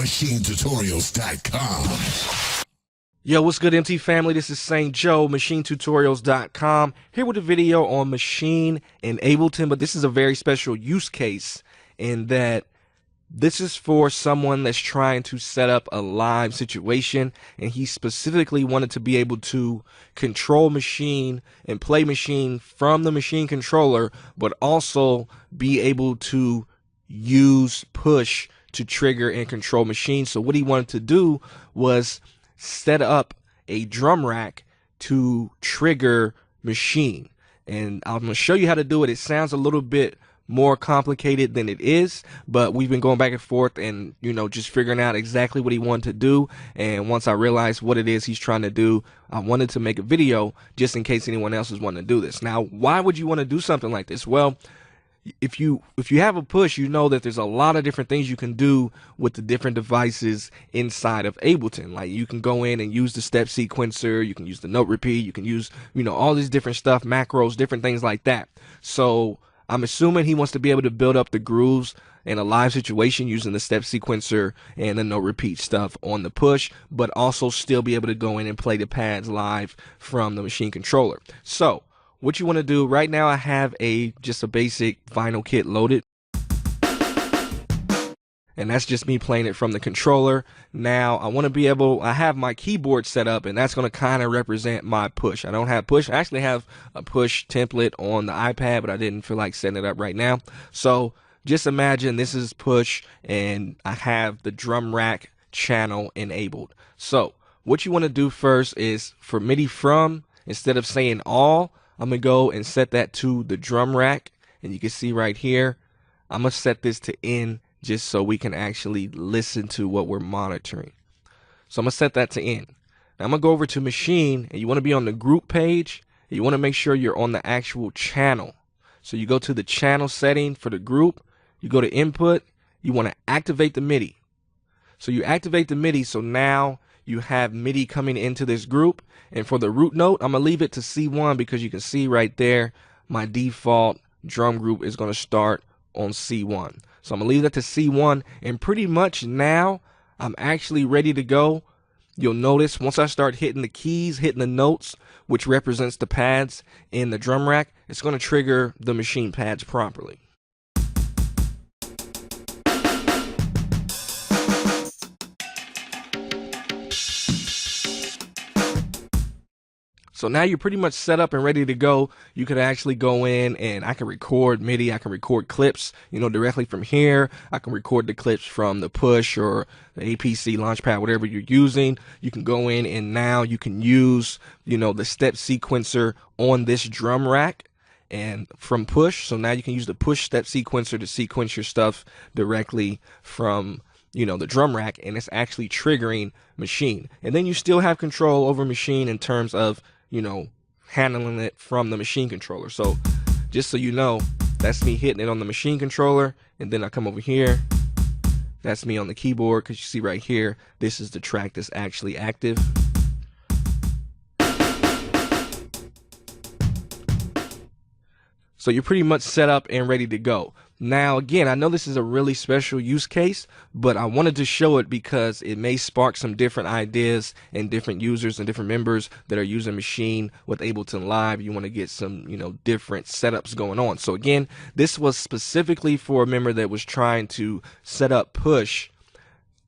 MachineTutorials.com. Yo, what's good, MT family? This is St. Joe, MachineTutorials.com, here with a video on Maschine and Ableton, but this is a very special use case in that this is for someone that's trying to set up a live situation, and he specifically wanted to be able to control Maschine and play Maschine from the Maschine controller, but also be able to use push to trigger and control Maschine. So what he wanted to do was set up a drum rack to trigger Maschine, and I'm going to show you how to do it. It sounds a little bit more complicated than it is, but we've been going back and forth and just figuring out exactly what he wanted to do. And once I realized what it is he's trying to do, I wanted to make a video just in case anyone else is wanting to do this. Now, why would you want to do something like this? Well, if you have a push, you know that there's a lot of different things you can do with the different devices inside of Ableton. Like, you can go in and use the step sequencer, you can use the note repeat, you can use all these different stuff, macros, different things like that. So I'm assuming he wants to be able to build up the grooves in a live situation using the step sequencer and the note repeat stuff on the push, but also still be able to go in and play the pads live from the Maschine controller. So what you want to do right now, I have just a basic vinyl kit loaded, and that's just me playing it from the controller. Now I want to be able, I have my keyboard set up, and that's going to kind of represent my push. I don't have push. I actually have a push template on the iPad, but I didn't feel like setting it up right now. So just imagine this is push, and I have the drum rack channel enabled. So what you want to do first is, for MIDI from, instead of saying all, I'm going to go and set that to the drum rack, and you can see right here, I'm going to set this to in just so we can actually listen to what we're monitoring. So I'm going to set that to in. Now I'm going to go over to Maschine, and you want to be on the group page, and you want to make sure you're on the actual channel. So you go to the channel setting for the group, you go to input, you want to activate the MIDI. So you activate the MIDI, so now you have MIDI coming into this group. And for the root note, I'm going to leave it to C1 because you can see right there my default drum group is going to start on C1. So I'm going to leave that to C1, and pretty much now I'm actually ready to go. You'll notice once I start hitting the keys, hitting the notes, which represents the pads in the drum rack, it's going to trigger the Maschine pads properly. So now you're pretty much set up and ready to go. You could actually go in, and I can record MIDI, I can record clips, directly from here. I can record the clips from the push or the APC Launchpad, whatever you're using. You can go in, and now you can use, the step sequencer on this drum rack and from push. So now you can use the push step sequencer to sequence your stuff directly from the drum rack, and it's actually triggering Maschine. And then you still have control over Maschine in terms of handling it from the Maschine controller. So just so you know, that's me hitting it on the Maschine controller, and then I come over here, that's me on the keyboard, because you see right here, this is the track that's actually active. So you're pretty much set up and ready to go. Now, again, I know this is a really special use case, but I wanted to show it because it may spark some different ideas and different users and different members that are using Maschine with Ableton Live. You want to get some, different setups going on. So again, this was specifically for a member that was trying to set up push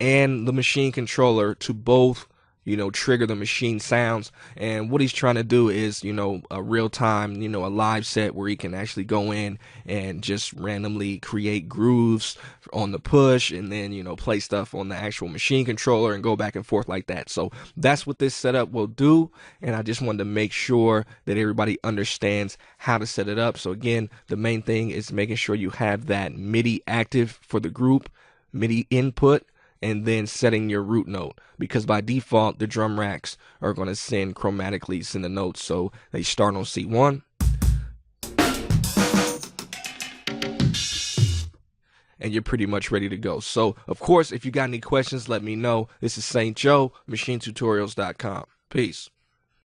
and the Maschine controller to both trigger the Maschine sounds. And what he's trying to do is, a real time, a live set where he can actually go in and just randomly create grooves on the push, and then, play stuff on the actual Maschine controller and go back and forth like that. So that's what this setup will do. And I just wanted to make sure that everybody understands how to set it up. So again, the main thing is making sure you have that MIDI active for the group, MIDI input, and then setting your root note, because by default the drum racks are going to send the notes, so they start on C1, and you're pretty much ready to go. So of course, if you got any questions, let me know. This is St. Joe, MachineTutorials.com. Peace.